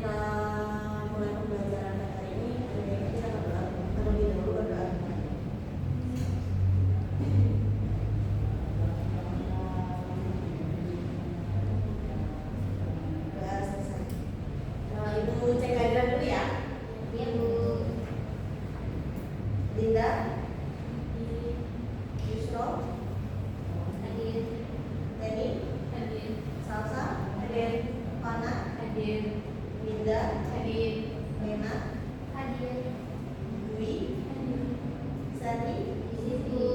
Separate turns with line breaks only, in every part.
kita mulai pembelajaran hari ini, kita berdoa terlebih dahulu berdoa. Ibu cek kehadiran dulu ya.
Iya Bu.
Dinda, Yusro,
Hadir.
Teni,
Hadir.
Salsa, hadir, Pana,
Hadir.
Linda,
Hadir.
Lena,
Hadir.
Dwi, Sari,
Di situ.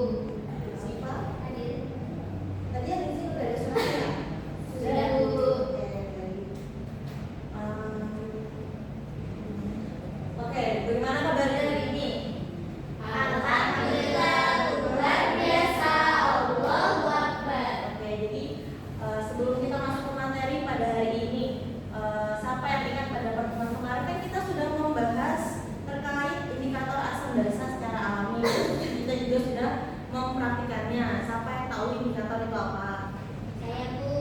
Siva.
Hadir.
Tadi yang di sini udah ada suratnya ya?
Sudah, Bu.
Oke, baik. Oke, bagaimana kabarnya hari ini?
Alhamdulillah luar biasa. Allahu Akbar.
Oke, jadi sebelum kita masuk ke materi pada hari ini, siapa yang ingat pada pertemuan kemarin kan kita sudah membahas terkait indikator asam basa secara alami. Kita juga sudah mempraktikannya. Siapa yang tahu indikator itu apa?
Saya Bu.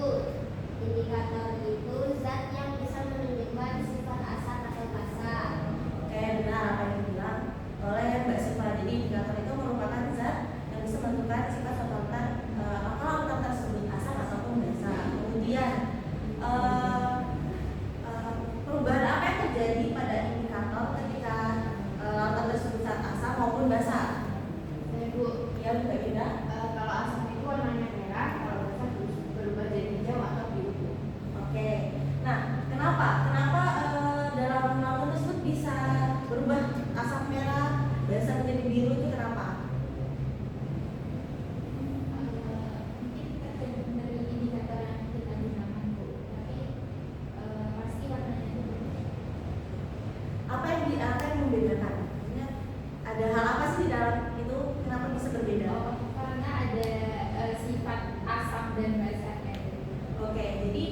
Indikator itu zat yang bisa menunjukkan sifat asam atau basa.
Oke, benar apa yang dibilang oleh Mbak Siva. Jadi indikator itu merupakan zat yang bisa menentukan sifat larutan apakah larutan tersebut asam ataupun basa. Kemudian perubahan apa yang terjadi pada indikator ketika larutan tersebut zat asam maupun basa?
Saya Bu.
Ya, Mbak Ida.
Kalau asam itu warnanya merah, kalau basa berubah jadi hijau atau biru.
Oke. Nah, kenapa dalam larutan tersebut bisa berubah asam merah, basa menjadi biru itu kenapa?
Mungkin tergantung dari indikator yang kita gunakan Bu. Tapi pasti warnanya itu berubah.
Apa yang membedakan? Maksudnya, ada hal apa sih di dalam itu kenapa bisa berbeda?
Karena ada sifat asam dan basanya.
Oke, jadi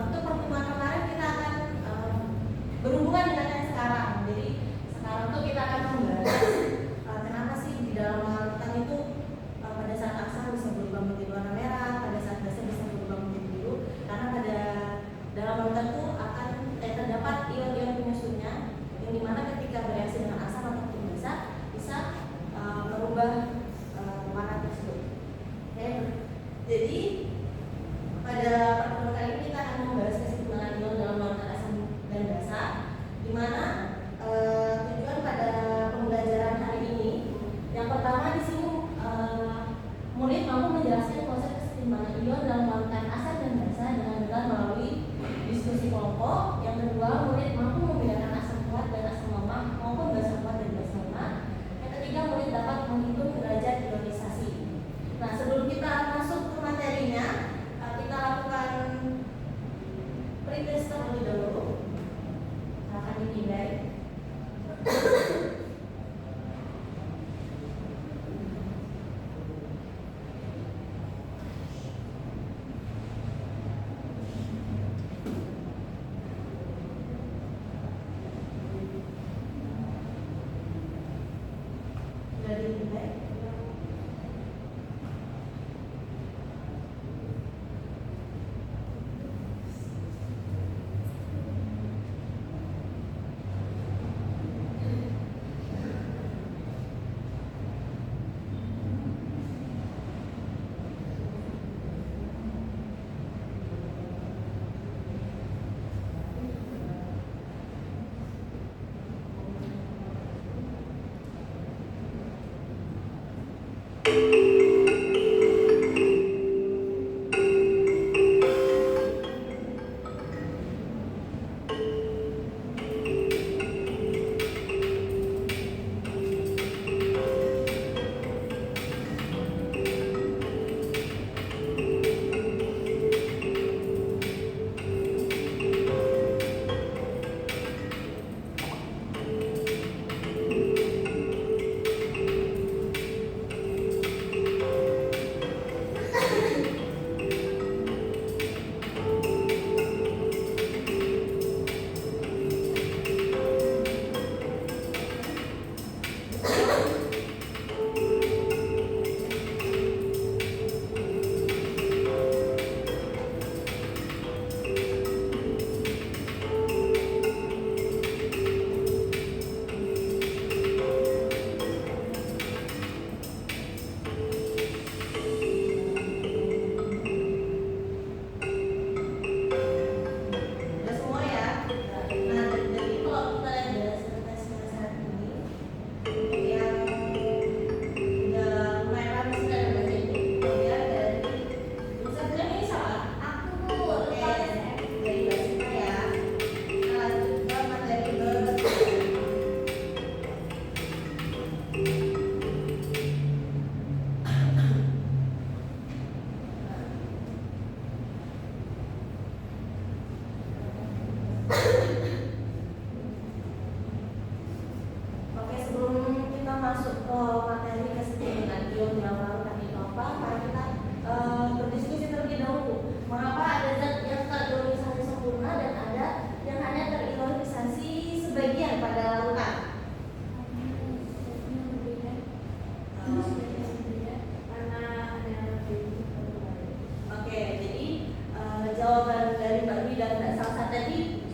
untuk pertemuan kemarin kita akan berhubungan dengan yang sekarang. Jadi sekarang tuh kita akan membahas kenapa sih di dalam larutan itu pada saat asam bisa berubah menjadi warna merah, pada saat basa bisa berubah menjadi biru. Karena pada dalam larutan itu akan terdapat ion-ion penyusunnya yang dimana ketika bereaksi dengan asam ataupun basa bisa merubah warna tersebut. Oke, jadi pada pertemuan kali ini kita akan membahas kesimpulan ion dalam larutan asam dan basa, di mana tujuan pada pembelajaran hari ini yang pertama di sini murid mampu menjelaskan konsep keseimbangan ion dalam larutan asam dan basa dengan benar melalui diskusi kelompok. Yang kedua, murid mampu membedakan asam kuat dan asam lemah maupun basa kuat dan basa lemah. Yang ketiga, murid dapat menghitung derajat ionisasi. Nah, sebelum kita masuk ke materinya, kita lakukan pre-test terlebih dahulu. Akan dipindai. Sudah dipindai.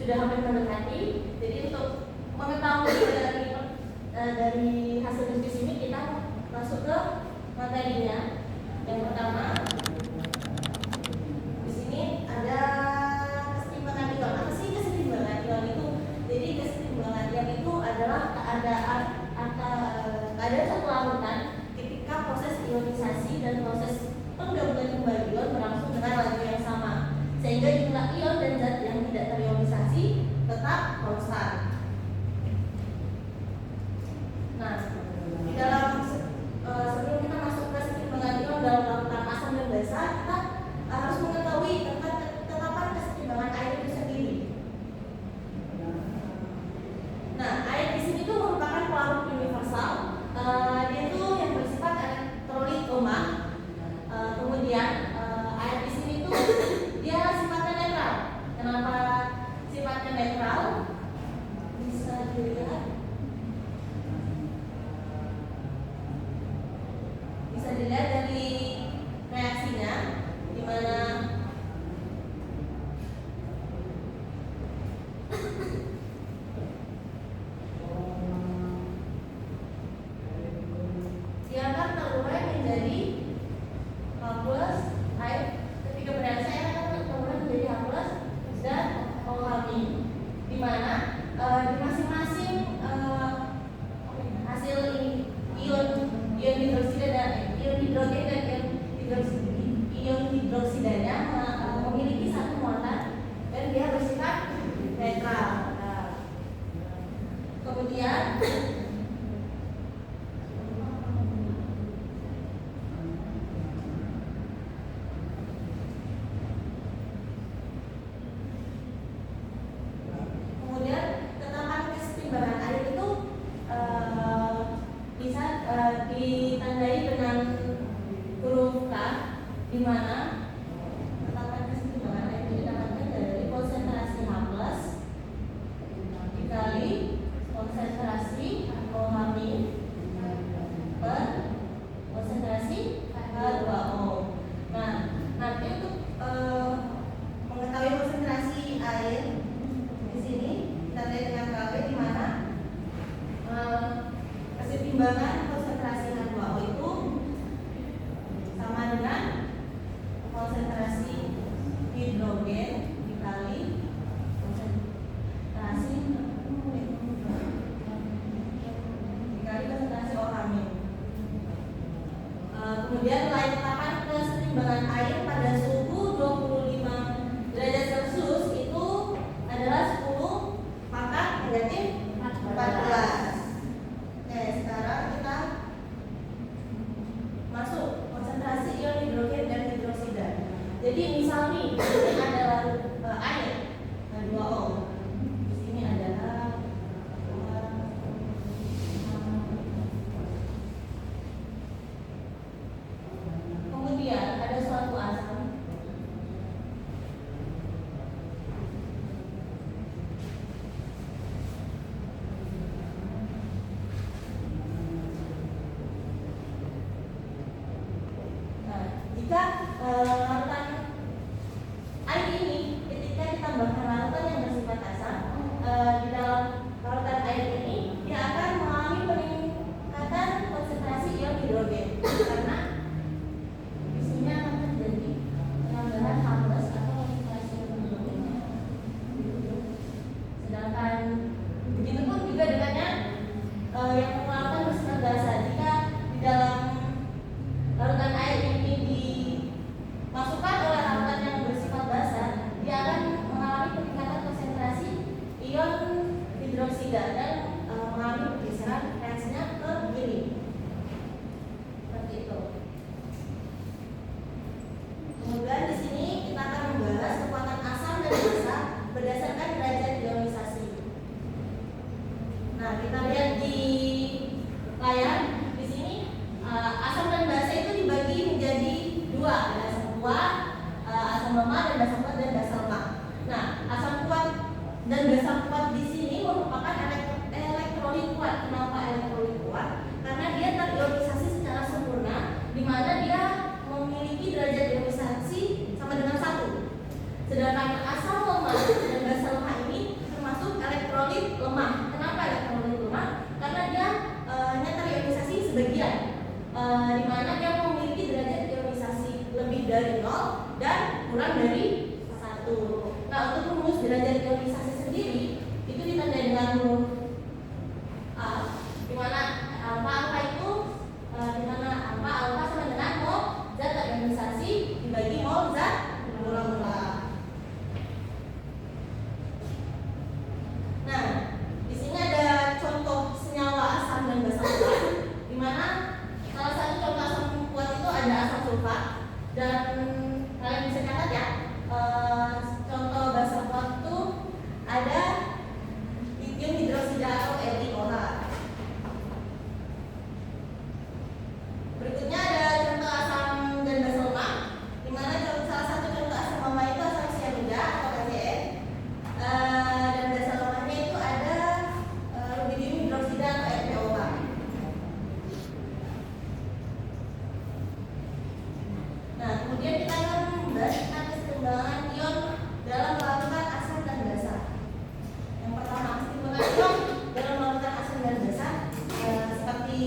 sudah hampir mendekati. Jadi untuk mengetahui dari hasil diskusi ini kita masuk ke materinya. Yang pertama, di sini ada kesetimbangan ion. Apa sih kesetimbangan ion itu? Jadi kesetimbangan ion itu adalah keadaan satu larutan ketika proses ionisasi dan proses penggabungan kembali ion berlangsung dengan laju yang sama, sehingga jumlah ion dan zat yang tidak terionisasi tetap konstan. Nah, di dalam sebelum kita masuk ke kesetimbangan ion dalam larutan asam dan basa, kita harus mengetahui tentang ketetapan kesetimbangan air itu sendiri. Nah, air di sini tuh merupakan pelarut universal. Dia itu yang bersifat elektrolit lemah. Kemudian air di sini tuh dia sifatnya netral. Kenapa sifatnya netral? Bisa dilihat. Bisa dilihat dari reaksinya, di mana dia akan terurai menjadi H+ air. Ketika bereaksi air akan terurai menjadi H+ dan OH-, di mana di masing-masing hasil ion hidroksida dan ion hidrogen dan ion hidroksidanya memiliki satu muatan dan dia bersifat netral. Kemudian ketetapan kesetimbangan air itu bisa ditandai dengan huruf K, di mana ketetapan kesetimbangan air itu didapatkan dari konsentrasi H+ dikali konsentrasi OH- per konsentrasi H2O. Nah, nanti untuk mengetahui konsentrasi air di sini ditandai dengan Kw, di mana kesetimbangan konsentrasi H2O itu sama dengan konsentrasi hidrogen dikali konsentrasi OH-. Kemudian nilai ketetapan kesetimbangan air pada suhu 25 derajat Celcius itu adalah 10 pangkat negatif 14. Oke, sekarang kita masuk konsentrasi ion hidrogen dan hidroksida. Jadi misal nih, ini adalah air H2O. Di sini adalah kemudian ada suatu asam. Jika larutan air ini ketika ditambahkan larutan yang bersifat asam, di dalam larutan air ini dia akan mengalami peningkatan konsentrasi ion hidrogen karena di sini akan terjadi penambahan H+ atau konsentrasi ion hidrogen. Sedangkan begitu pun juga dengannya yang larutan bersifat basa. Jika di dalam larutan air ini dimasukkan oleh larutan yang bersifat basa, dia akan mengalami peningkatan konsentrasi ion hidroksida dan mengalami pergeseran reaksinya ke kiri. Seperti itu. Kemudian di sini kita akan membahas kekuatan asam dan basa berdasarkan derajat ionisasi. Nah, kita lihat di layar di sini asam dan basa itu dibagi menjadi dua, ada asam kuat, asam lemah, dan basa kuat dan basa lemah. Nah, asam kuat dan basa kuat di sini merupakan elektrolit kuat. Kenapa elektrolit kuat? Karena dia terionisasi secara sempurna, di mana dia memiliki derajat ionisasi sama dengan 1. Sedangkan asam lemah dan basa lemah ini organisasi sendiri itu ditandai dengan huruf A, di mana alfa itu di mana alfa sama dengan mol zat organisasi dibagi mol zat mula-mula. Nah, di sini ada contoh senyawa asam dan basa kuat, di mana salah satu contoh asam kuat itu ada asam sulfat, dan kalian bisa catat ya. Contoh basa kuat itu ada lithium hidroksida atau LiOH. Berikutnya ada contoh asam dan basa lemak, di mana salah satu contoh asam lemak itu asam sianida atau KCN. Dan basa lemaknya itu ada rubidium hidroksida atau RPOH. Nah, kemudian kita akan membahas tentang keseimbangan ion dalam melakukan asam dan basa. Yang pertama, keseimbangan ion dalam melakukan asam dan basa seperti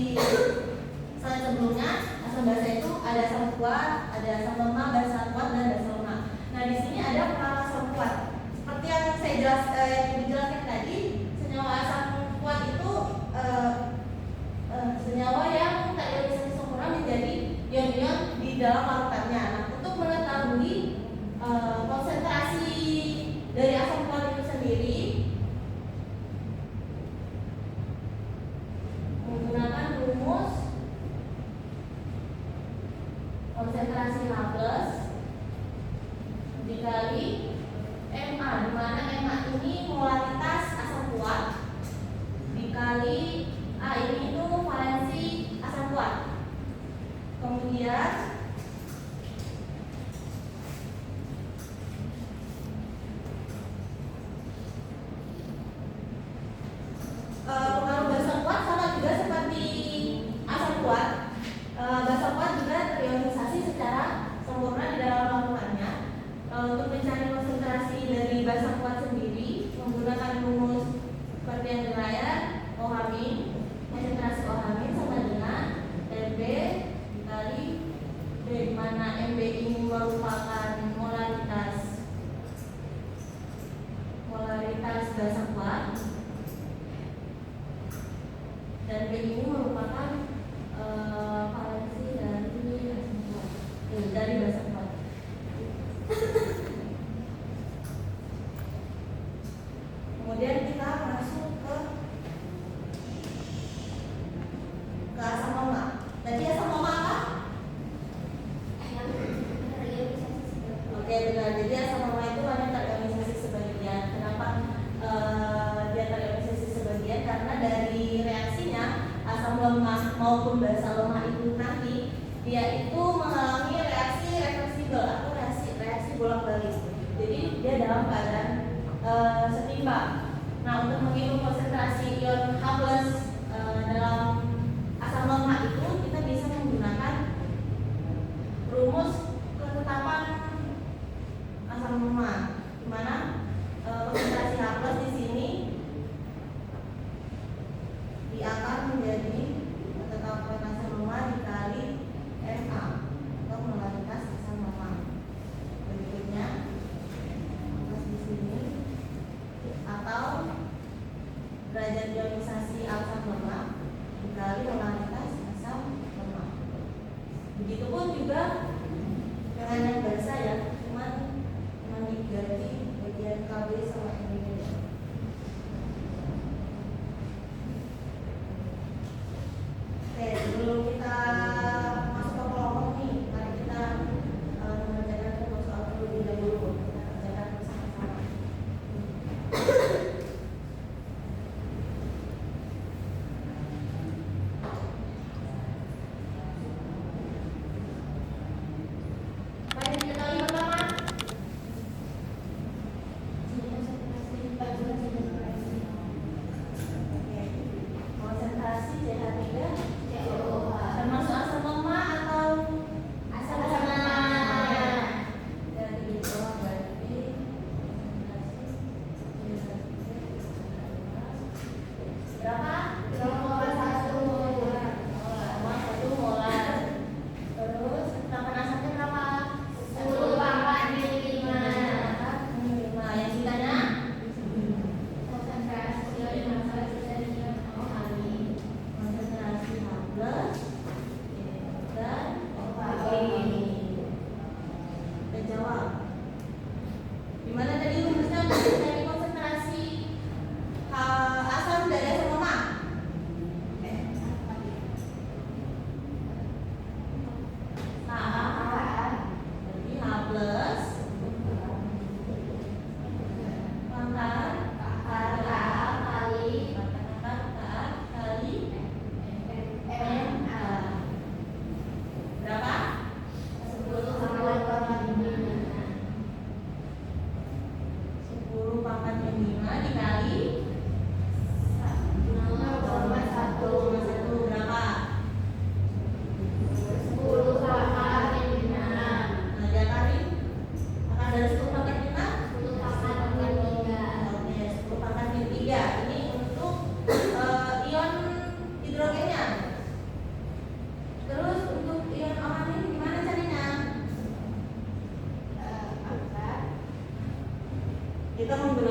slide sebelumnya, asam basa itu ada asam kuat, ada asam lemah, basa kuat, dan basa lemah. Nah, di sini ada peran asam kuat. Seperti yang saya dijelaskan tadi, senyawa asam kuat itu senyawa yang terionisasi sempurna menjadi ion-ion di dalam larutannya. Nah, untuk mengetahui konsentrasi dari asam kuat itu sendiri, menggunakan rumus konsentrasi H+ dikali MA, di mana MA ini molaritas asam kuat dikali A ini itu valensi asam kuat. Kemudian pengaruh basa kuat sama juga seperti asam kuat. Basa kuat juga terionisasi secara sempurna di dalam larutannya. Untuk mencari konsentrasi dari basa kuat sendiri menggunakan rumus seperti yang di layar, OH-, konsentrasi OH- sama dengan MB dikali B, di mana MB ini merupakan molaritas basa kuat dan B ini merupakan valensi dari asam kuat, dari basa kuat. Kemudian kita masuk ke asam lemak. Tadi asam lemak apa? Oke, benar. Jadi asam lemak itu hanya terionisasi sebagian. Kenapa dia terionisasi sebagian? Karena dari reaksinya asam lemak maupun basa lemak itu nanti dia itu mengalami reaksi reversibel atau reaksi bolak-balik. Jadi dia dalam keadaan setimbang. Nah, untuk menghitung konsentrasi ion H+ dalam asam lemak itu kita bisa menggunakan rumus ketetapan asam lemak, di mana konsentrasi H+ di sini diakan menjadi ketetapan asam lemak dikali MA atau molaritas asam lemak. Berikutnya di sini atau derajat ionisasi asam lemak dikali molaritas asam lemak. Begitupun juga dengan yang basa ya, cuman diganti bagian KB sama ini. Oke, sebelum kita masuk ke kelompok nih, mari kita mengerjakan kelompok soal terlebih dahulu. Kita kerjakan bersama-sama. Mari kita kali pertama. Konsentrasi CH3 termasuk asam lemak atau asam lemak? Dari itu berarti berapa? 0,1 molar. Terus tekanan asamnya berapa? 10/5. Yang sisanya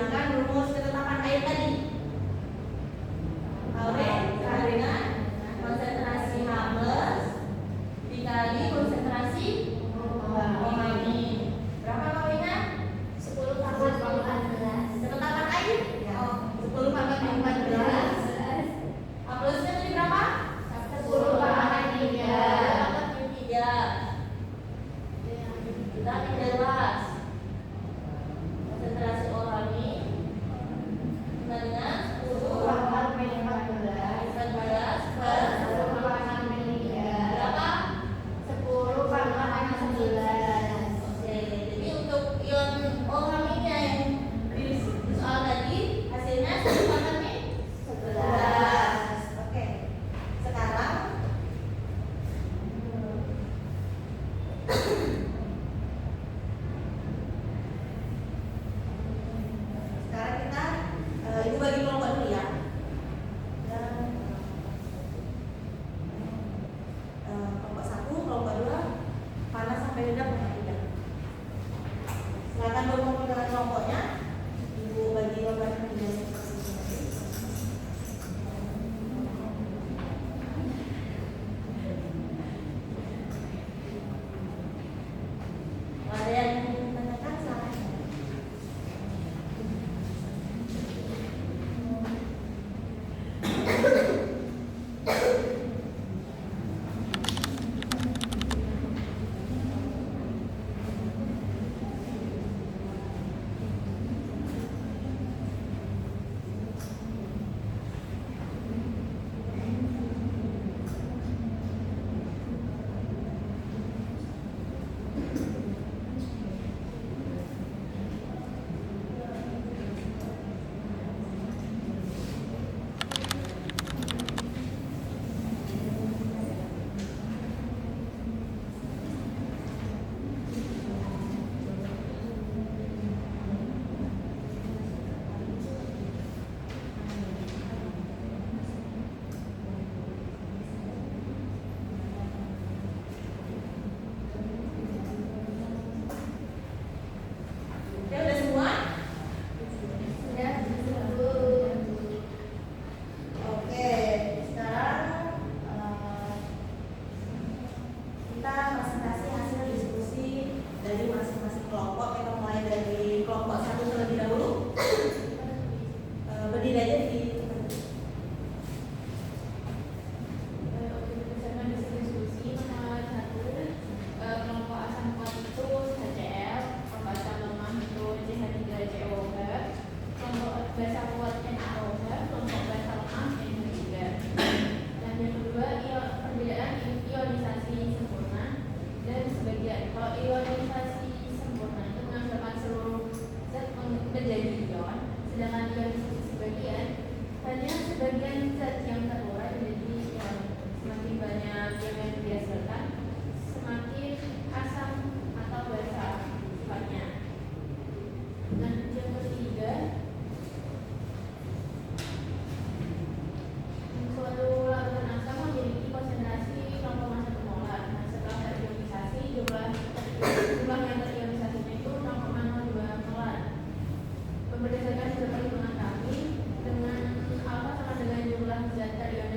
Sedangkan rumus ketetapan air tadi KW sama dengan konsentrasi H plus dikali konsentrasi OH-nya. Berapa KW-nya?
10 tambah 14.
Ketetapan air? Oh, 10 pangkat 14. H plusnya tadi berapa?
10 pangkat 3.
Pangkat 3. Kita jelas konsentrasi OH-nya sama dengan 10
pangkat 14.
14 per
10 pangkat 3.
berapa?
10 pangkat 11.
Oke, jadi untuk ion OH yang di soal tadi hasilnya 10 pangkat nih? 11. Oke. Sekarang kita ibu bagi kelompok dulu ya. Dan kelompok 1, kelompok 2 panas sampai rendah kelompok 3. Silakan berkumpul dengan kelompoknya. Ibu bagi kelompok 3. Ada yang menanyakan silakan. Ya udah semua?
Sudah disebut.
Oke, sekarang kita presentasi hasil diskusi dari masing-masing kelompok. Kita mulai dari kelompok 1 terlebih dahulu. Berdiri aja di
Berdasarkan diskusi nomor 1, kelompok asam kuat itu HCl, kelompok asam lemah itu CH3COH, kelompok basa kuat NaOH, kelompok basa lemah NH3. Dan yang kedua, perbedaan ionisasi sempurna dan sebagian. Kalau ionisasi sempurna itu menghasilkan seluruh zat menjadi ion, sedangkan ionisasi sebagian hanya sebagian zat yang terurai menjadi ion. Semakin banyak yang dihasilkan, semakin asam atau basa sifatnya. Dan yang ketiga, suatu larutan asam memiliki konsentrasi 0,1 molar. Nah, setelah terionisasi, jumlah yang terionisasinya itu 0,02 molar. Berdasarkan hasil perhitungan kami, dengan alfa sama dengan jumlah zat terionisasi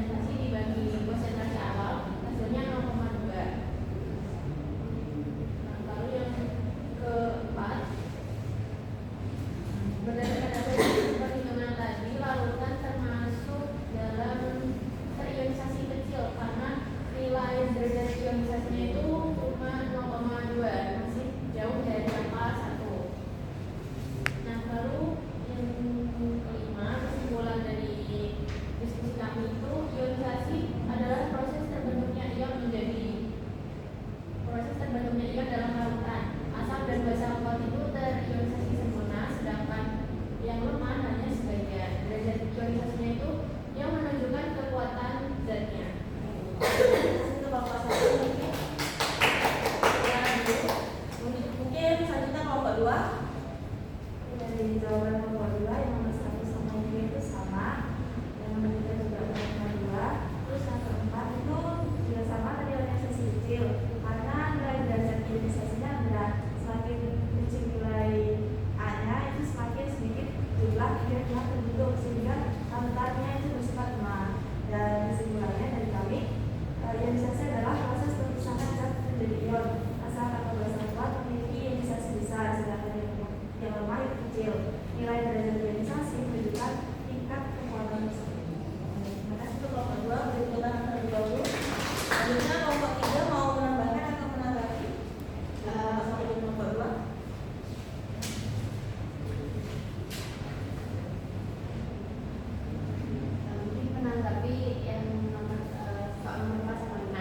adalah kiat-kiat terbentuk sehingga habitatnya itu bersifat lemah. Dan kesimpulannya dari kami, ionisasi adalah proses perpisahan zat menjadi ion. Asal atau basa kuat memiliki ionisasi besar, sedangkan yang lemah itu kecil. Nilai derajat ionisasi menunjukkan tingkat kekuatan tersebut.
Terima kasih untuk kelompok 2, berikutan terlebih dahulu. Selanjutnya kelompok 3 mau menambahkan atau menanggapi sampai di kelompok 2.
Mungkin menanggapi yang nomor soal nomor 4 sama 5.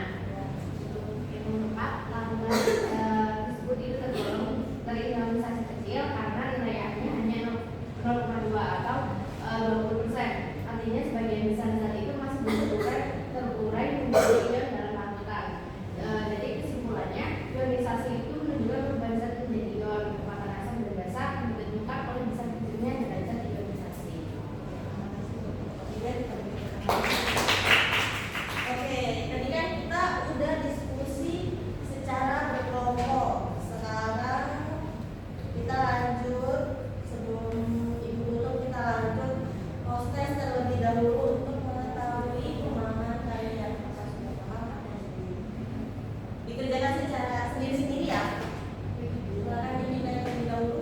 Untuk yang nomor 4, lambang tersebut itu tergolong terionisasi kecil karena nilainya hanya 0,2 atau 20%. Artinya sebagian besar zat itu masih belum terurai menjadi ion dalam larutan. Jadi kesimpulannya, ionisasi itu menunjukkan perubahan zat menjadi ion. Kekuatan asam dan basa ditentukan oleh besar kecilnya derajat ionisasi.
Oke, tadi kan kita udah diskusi secara berkelompok. Sekarang kita lanjut, sebelum Ibu tutup kita lanjut proses terlebih dahulu untuk mengetahui pemahaman kalian. Apakah sudah paham atau belum? Dikerjakan secara sendiri-sendiri ya. Silakan dimulai terlebih dahulu.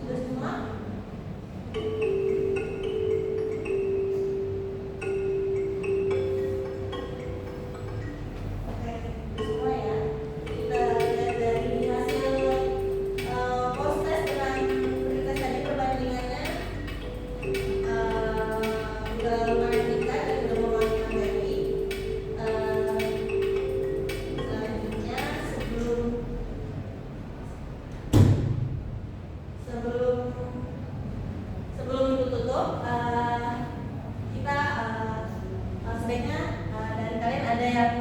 Sudah semua? Oke, semua ya. Kita lihat dari hasil post test dengan pretest tadi perbandingannya. Udah lumayan tingkat dan udah memahami materi. Selanjutnya sebelum Ibu tutup, kita sebaiknya dari kalian ada yang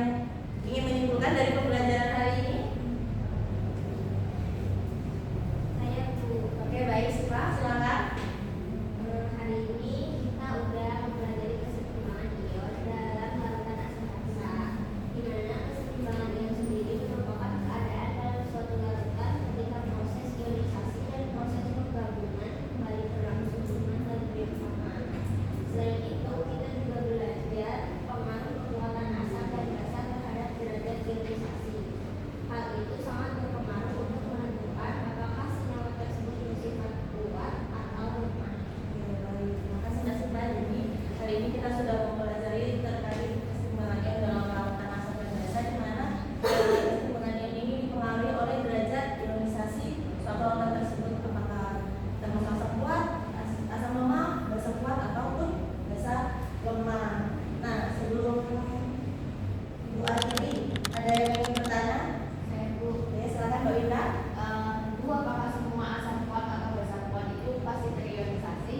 ingin menyimpulkan dari pembelajaran hari ini?
Saya Bu.
Oke, baik, Siva, silakan.
Hari ini kita udah mempelajari keseimbangan ion dalam larutan asam basa. Di mana keseimbangan ion sendiri merupakan keadaan dalam suatu larutan ketika proses ionisasi dan proses penggabungan kembali berlangsung dengan zat yang sama. Selain itu, kita juga belajar pengaruh kekuatan asam dan basa terhadap derajat ionisasi. Hal itu sangat berpengaruh untuk menentukan apakah senyawa tersebut bersifat kuat atau lemah.
Oke, baik. Terima kasih Mbak Siva. Jadi hari ini kita sudah mempelajari terkait keseimbangan ion dalam larutan asam dan basa, di mana keseimbangan ion ini dipengaruhi oleh derajat ionisasi suatu larutan tersebut, apakah termasuk asam kuat, asam lemah, basa kuat ataupun basa lemah. Nah, sebelum Ibu akhiri, ada yang ingin bertanya?
Saya Bu.
Oke, silakan Mbak Winda.
Dua, apakah semua asam kuat atau basa kuat itu pasti terionisasi?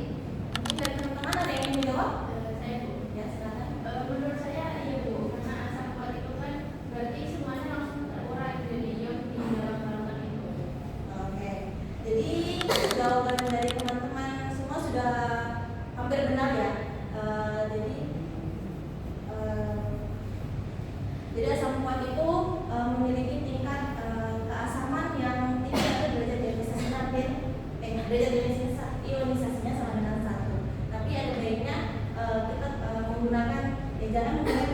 Mungkin dari teman-teman ada yang ingin menjawab?
Saya Bu.
Ya, silakan.
Menurut saya iya Bu, karena asam kuat itu kan berarti semuanya langsung terurai jadi ion di dalam larutan itu.
Oke, jadi jawaban dari teman-teman semua sudah hampir benar ya. Jadi Jadi asam kuat itu memiliki tingkat keasaman yang tinggi atau derajat ionisasinya sama dengan 1. Tapi ada baiknya kita menggunakan jangan menggunakan